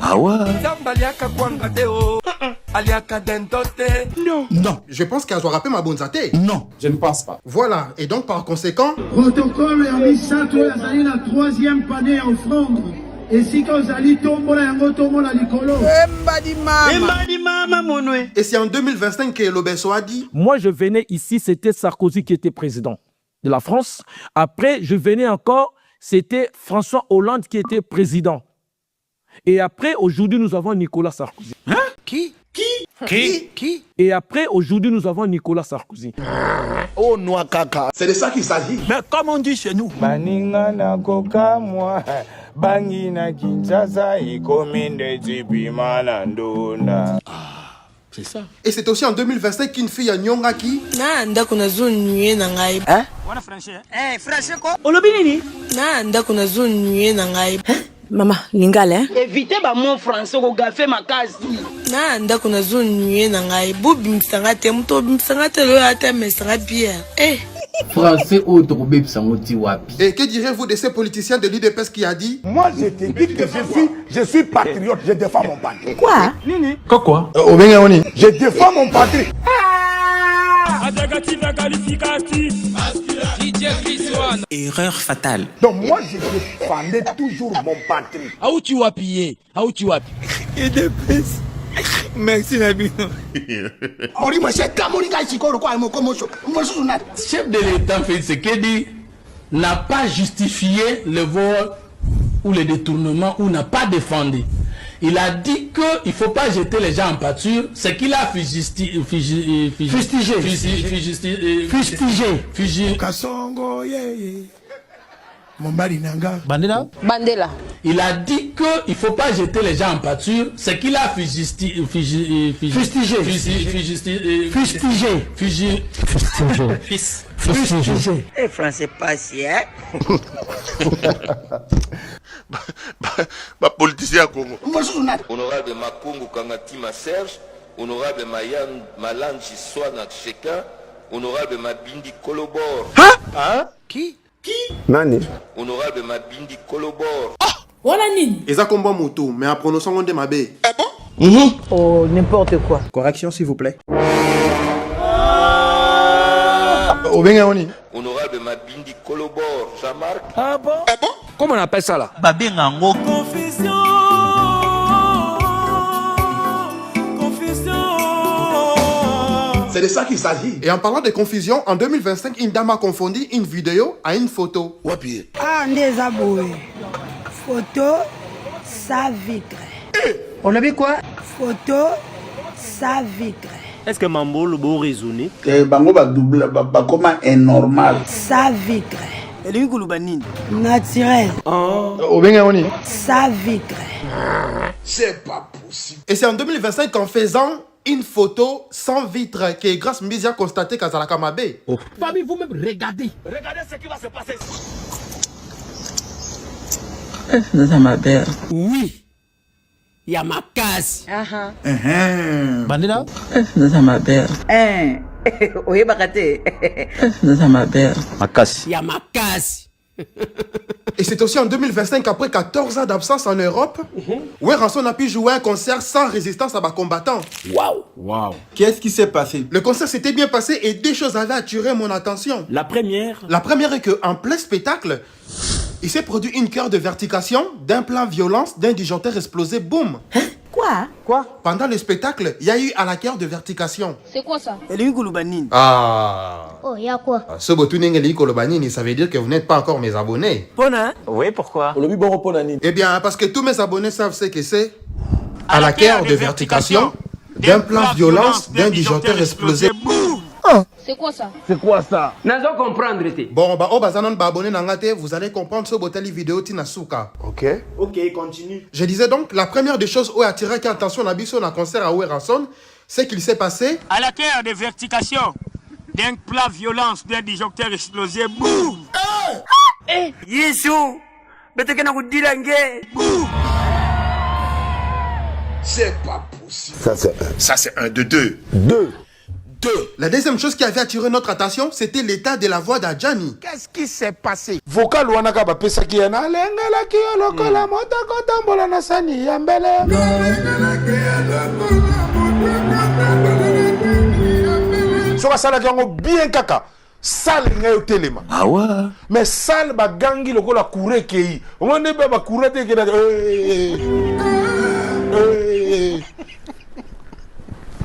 Ah ouais? Non. Non. Je pense qu'elle doit rapper ma bonzate. Non, je ne pense pas. Voilà. Et donc, par conséquent... Protocole ya misato yazali na troisième panier à offrande. Et si quand zali tombola yango tombola likolo. Et c'est en 2025 que Lobesso a dit... Moi, je venais ici, c'était Sarkozy qui était président de la France. Après, je venais encore, c'était François Hollande qui était président. Et après, aujourd'hui, nous avons Nicolas Sarkozy. Hein? Qui? Et après, aujourd'hui, nous avons Nicolas Sarkozy. Oh, noix caca. C'est de ça qu'il s'agit. Mais comme on dit chez nous. Baninga na koka moi, bangi na Kinshasa, ikominde tipima na ndona. C'est ça. Et c'est aussi en 2025 qu'une fille à Nyongaki... Na ndako na zone nuye na ngai. Hein? Wana français. Eh, français ko? Olobi nini? Na ndako na zone nuye na ngai. Mama, lingala. Évitez ba mon français ko gafe makazi. Na ndako na zone nuye na ngai. Bobi msanga te muto msanga te lo ata mesanga bien. Eh. Français autre bébé sangoti wapi. Et que direz-vous de ces politiciens de l'UDPS qui a dit... Moi, je te dis que je suis patriote, je défends mon patrie. Quoi? Nini? Quoi? Je défends mon patrie. Erreur fatale. Donc moi, je défendais toujours mon patrie. Où tu vas piller? Où tu vas piller? UDPS. Merci Nabi. Chef de l'État Félix Tshisekedi n'a pas justifié le vol ou le détournement ou n'a pas défendu. Il a dit qu'il ne faut pas jeter les gens en pâture. C'est qu'il a fustigé. Kasongo, mon mari nanga. Bandela? Bandela. Il a dit qu'il ne faut pas jeter les gens en pâture. C'est qu'il a fustigé. Eh, français pas si, hein? Politicien Congo. Honorable Makungu Kangatima Serge, honorable Malanji Swana Cheka, honorable Mabindi Kolobor. Hein? Qui? Nani? Honorable Mabindi Kolobor. Voilà nini? Eza kombo moto, mais en prononçant on démabé. Ah bon? Oh, n'importe quoi. Correction s'il vous plaît. Honorable Mabindi Kolobor, Jean-Marc. Ah bon? Comment on appelle ça là? Babengango. Confusion. C'est de ça qu'il s'agit. Et en parlant de confusion, en 2025, une dame a confondu une vidéo à une photo. Wapi? Ah, ndeza boy. Photo, sa vitre. On a vu quoi? Photo, sa vitre. Est-ce que Mambo le beau raisonné? Bango ba double ba comment est normal. Sa vitre. Eli kulubanini. Naturel. Obenga. Sa vitre. C'est pas possible. Et c'est en 2025 qu'en faisant une photo sans vitre que Grâce Mbisi a constaté qu'Azalaka Mabé. Famille, vous-même, regardez. Regardez ce qui va se passer. Dans ma belle. Oui. Il y a ma case. Bandela? Dans ma belle. Oui, bakate. Dans ma belle. Ma casse. Il y a ma case. Et c'est aussi en 2025 qu'après 14 ans d'absence en Europe, Weranson a pu jouer un concert sans résistance à bas combattants. Waouh. Qu'est-ce qui s'est passé? Le concert s'était bien passé et deux choses avaient attiré mon attention. La première. La première est qu'en plein spectacle, il s'est produit une cœur de vertication, d'un plan violence, d'un disjoncteur explosé, boum. Quoi? Pendant le spectacle, il y a eu à la cœur de vertication. C'est quoi ça? Eli kulubanini. Ah. Oh, y a quoi? Ce Botunengeli Kolobanini, ça veut dire que vous n'êtes pas encore mes abonnés. Pona? Oui, pourquoi? Eh bien, parce que tous mes abonnés savent ce que c'est. À la cœur de vertication, d'un plan violence, d'un disjoncteur explosé. C'est quoi ça? Nazo comprendre. Bon, bah, oh, bazanon ba abonné nangate, vous allez comprendre ce botali vidéo tina suka. Ok, continue. Je disais donc, la première des choses où attirer l'attention à Bisson à concert à Weranson, c'est qu'il s'est passé. À la cœur de vertication, d'un plat violence, d'un disjoncteur explosé, boum! Yisou! Betekena kudilange! C'est pas possible. Ça c'est un de deux. La deuxième chose qui avait attiré notre attention, c'était l'état de la voix d'Adjani. Qu'est-ce qui s'est passé? Vocal wanaka ba pesa ki na lengala ki lokola motako tambola na sani ya mbele. Soka sala kango bien kaka. Sale ngayo telema. Ah ouais. Mais sale ba gangi lokola kure kei. On ne ba kure te ke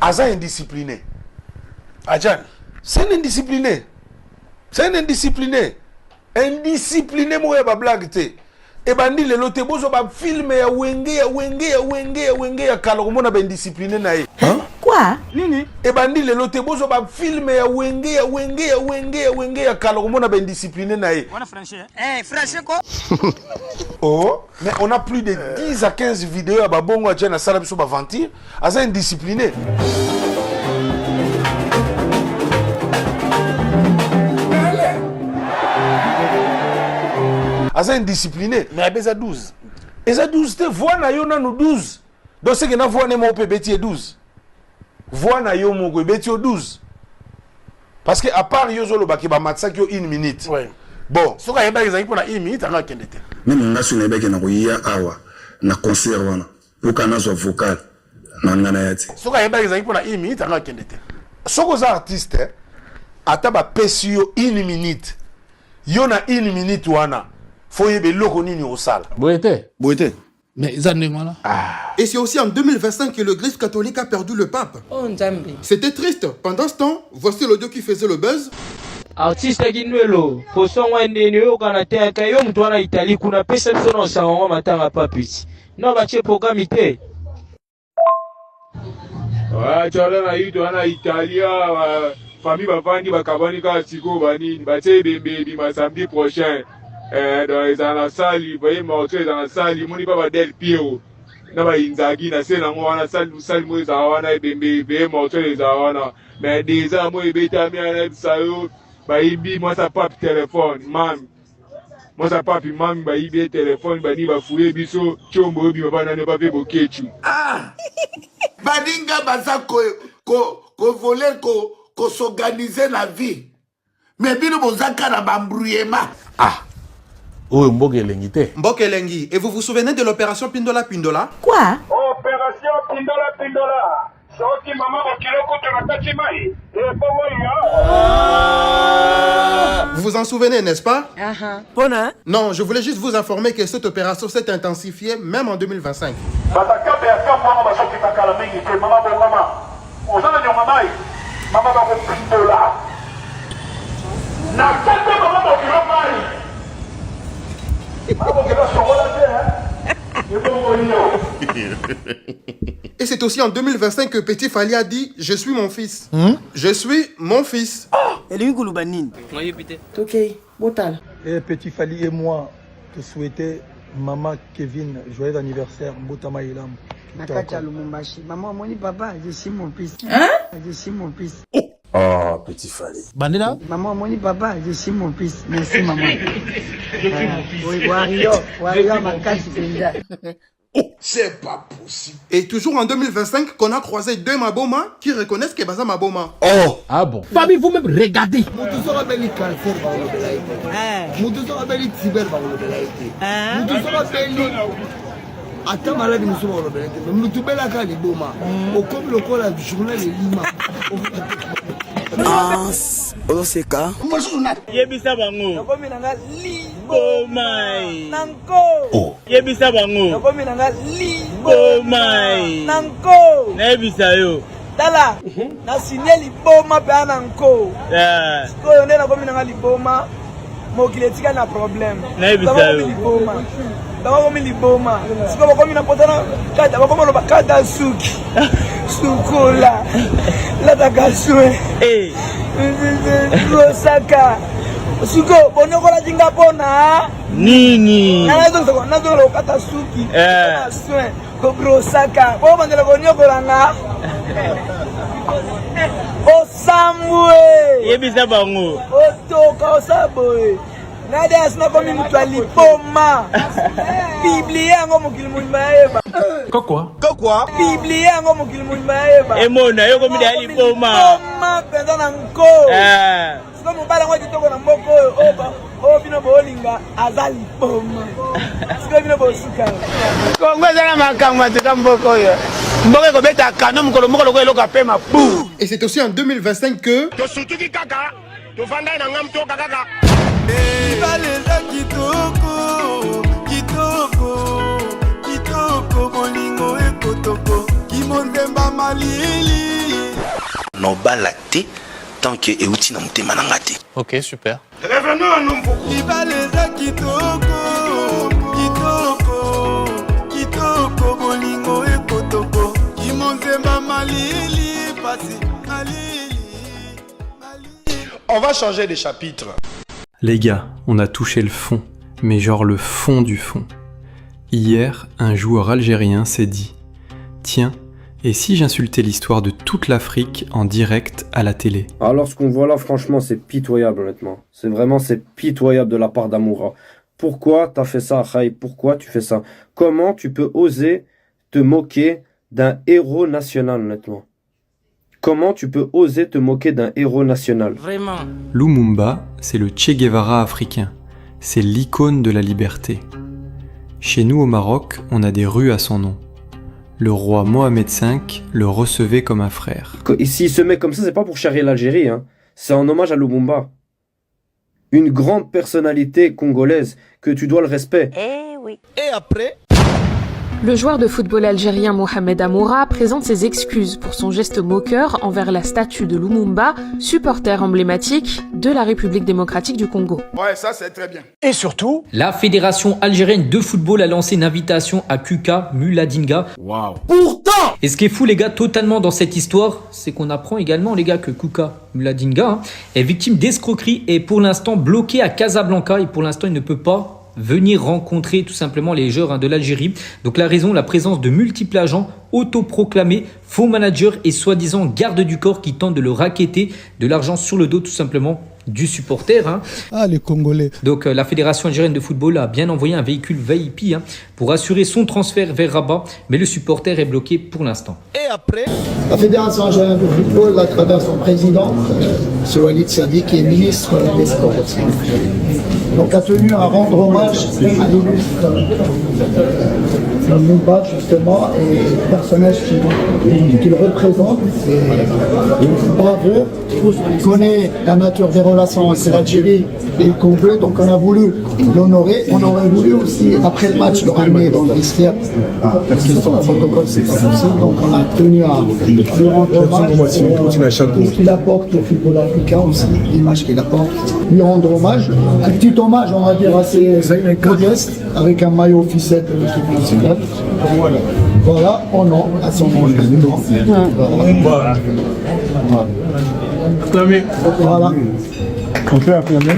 Aza indiscipliné. Adjan, c'est un indiscipliné. C'est un indiscipliné. Indiscipliné, moi, ba blague te. Et bandi le lote bozo ba filme ya wenge ya kalo mona ba indiscipliné na ye. Quoi? Nini? Et bandi le lote bozo ba filme ya wenge ya kalo mona ba indiscipliné na ye. On a français. Eh, français quoi? Oh, mais on a plus de 10 à 15 vidéos à babongo à na sala biso ba ventir, aza indiscipliné. Aza indiscipliné. Mais abeza 12. Eza 12 te voix na yo na no 12. Donc c'est que na voix ne mo pe beti 12. Voix na yo mo go beti 12. Parce que à part yo zolo ba ke ba matsa ki 1 minute. Ouais. Bon, soka yeba ezaki pour na 1 minute anga kendete. Même ngasu na beke na ko ya awa na concert wana. Poka na zo vocal na ngana yati. Soka yeba ezaki pour na 1 minute anga kendete. Soko za artiste ata ba pesi yo 1 minute. Yo na 1 minute wana. Faut y au sale. Boété. Mais ils en là. Et c'est aussi en 2025 que l'église catholique a perdu le pape. Oh, Nzambe. C'était triste. Pendant ce temps, voici l'audio qui faisait le buzz. Artiste Ginwelo, poson wendeni yo kana te kayo mtu wana Italie kuna pesa msono sango matanga papiti. No bache programme ite. Ouais, tu as là eu dans Italia famille va vendre bakabani ka siko bani bache bébé ma samedi prochain. Dans les salle, vous voyez, montrer dans la salle, il n'y a pas del Pio. Il n'y a pas d'Inzaghi, il y a la salle, il y a la salle, montrer les awana. Mais déjà, moi, il y a un salut, moi, ça pas téléphone, man. Moi, ça pas man, il y a téléphone, il va fouiller, biso, chombo, il va pas faire bokechu. Ah! Badinga baza ko voler, ko s'organiser la vie. Mais bino bozaka na bambrouillema. Ah! Oh, Mbokelengi. Et vous vous souvenez de l'opération Pindola Pindola? Quoi? Opération Pindola Pindola. Sorti maman au kiloko de la Tachimai. Vous vous en souvenez, n'est-ce pas? Pona? Non, je voulais juste vous informer que cette opération s'est intensifiée même en 2025. Et c'est aussi en 2025 que Petit Fally a dit « Je suis mon fils ». Je suis mon fils. Ok, botal. Et Petit Fally et moi te souhaiter maman Kevin joyeux anniversaire Mbotama Ilam. Nakacha Lumumbashi. Maman, mon papa, je suis mon fils. Hein? Je suis mon fils. Oh, Petit Fally. Bandina? Maman, mon papa, je suis mon fils. Merci, maman. Oui, Wario, Makachi Penda. Oh, c'est pas possible. Et toujours en 2025 qu'on a croisé deux Maboma qui reconnaissent que Baza Maboma. Oh! Ah bon? Famille, vous-même, regardez. Attends, malade, nous sommes au Belgique. Nous sommes là quand les boma. Au comme le col du journal et Lima. Ah, c'est quoi? Yebisa bango. Nakomi nanga libomai. Nanko. Oh. Yebisa bango. Nakomi nanga libomai. Nanko. Nebisa yo. Tala. Na signé liboma pe nanko. Yeah. Ko nde nakomi nanga liboma. Mokiletika na problème. Nebisa yo. Liboma. Nakomi liboma. Siko bakomi na potana kada bakomi lo bakada suki. Sukola. La takaswe. Eh. Rosaka. Suko bonoko la jinga bona. Nini. Nazo lo kata suki. Eh. Soin ko Rosaka. Bo bandela ko nyoko langa. O samwe. Yebisa bango. O toka o saboe. Nadia sina komi mutu alipoma. Biblie yango mokili muyimba yeba. Quoi? Biblie yango mokili muyimba yeba. Emona yo komi alipoma. Poma penza na nko. Siko mobala ngo kitoko na mboko oba. O bino bolinga azali poma. Siko bino bosuka. Kongo zala makamba tika mboko yo. Mboko ko beta kano mukolo mukolo ko eloka pema pou. Et c'est aussi en 2025 que To sutuki kaka. To fanda na ngam to kaka. Ibaleza kitoko bolingo ekotoko kimondemba malili no balate tant que euti na mutema nanga te. Ok, super. Revenons à nous. Ibaleza kitoko bolingo ekotoko kimondemba malili pasi malili. On va changer de chapitre. Les gars, on a touché le fond, mais genre le fond du fond. Hier, un joueur algérien s'est dit « Tiens, et si j'insultais l'histoire de toute l'Afrique en direct à la télé ?» Alors ce qu'on voit là, franchement, c'est pitoyable honnêtement. C'est pitoyable de la part d'Amoura. Pourquoi t'as fait ça, Khaï? Pourquoi tu fais ça? Comment tu peux oser te moquer d'un héros national honnêtement? Comment tu peux oser te moquer d'un héros national? Vraiment. Lumumba, c'est le Che Guevara africain. C'est l'icône de la liberté. Chez nous au Maroc, on a des rues à son nom. Le roi Mohamed V le recevait comme un frère. Et s'il se met comme ça, c'est pas pour charrier l'Algérie, hein. C'est en hommage à Lumumba. Une grande personnalité congolaise que tu dois le respect. Eh oui. Et après? Le joueur de football algérien Mohamed Amoura présente ses excuses pour son geste moqueur envers la statue de Lumumba, supporter emblématique de la République démocratique du Congo. Ouais, ça c'est très bien. Et surtout, la Fédération algérienne de football a lancé une invitation à Kuka Muladinga. Waouh. Pourtant! Et ce qui est fou les gars, totalement dans cette histoire, c'est qu'on apprend également les gars que Kuka Muladinga est victime d'escroquerie et pour l'instant bloqué à Casablanca et pour l'instant il ne peut pas venir rencontrer tout simplement les joueurs de l'Algérie. Donc la raison, la présence de multiples agents autoproclamés, faux managers et soi-disant gardes du corps qui tentent de le racketter de l'argent sur le dos tout simplement du supporter. Ah, les Congolais. Donc la Fédération algérienne de football a bien envoyé un véhicule VIP pour assurer son transfert vers Rabat, mais le supporter est bloqué pour l'instant. Et après? La Fédération algérienne de football, à travers son président, M. Walid Sadi, qui est ministre des Sports, donc a tenu à rendre hommage à l'illustre Lumumba, justement, et le personnage qu'il représente. Bravo, on connaît la nature des relations entre l'Algérie et le Congo, donc on a voulu l'honorer. On aurait voulu aussi, après le match, le ramener dans le vestiaire, parce que son protocole, c'est pas possible, donc on a tenu à lui rendre hommage tout ce qu'il apporte au football africain aussi, l'image qu'il apporte, lui rendre hommage. Un petit hommage, on va dire, assez modeste, avec un maillot officiel de l'équipe nationale. Voilà, en nom à son nom. Voilà. Voilà. On peut acclamer.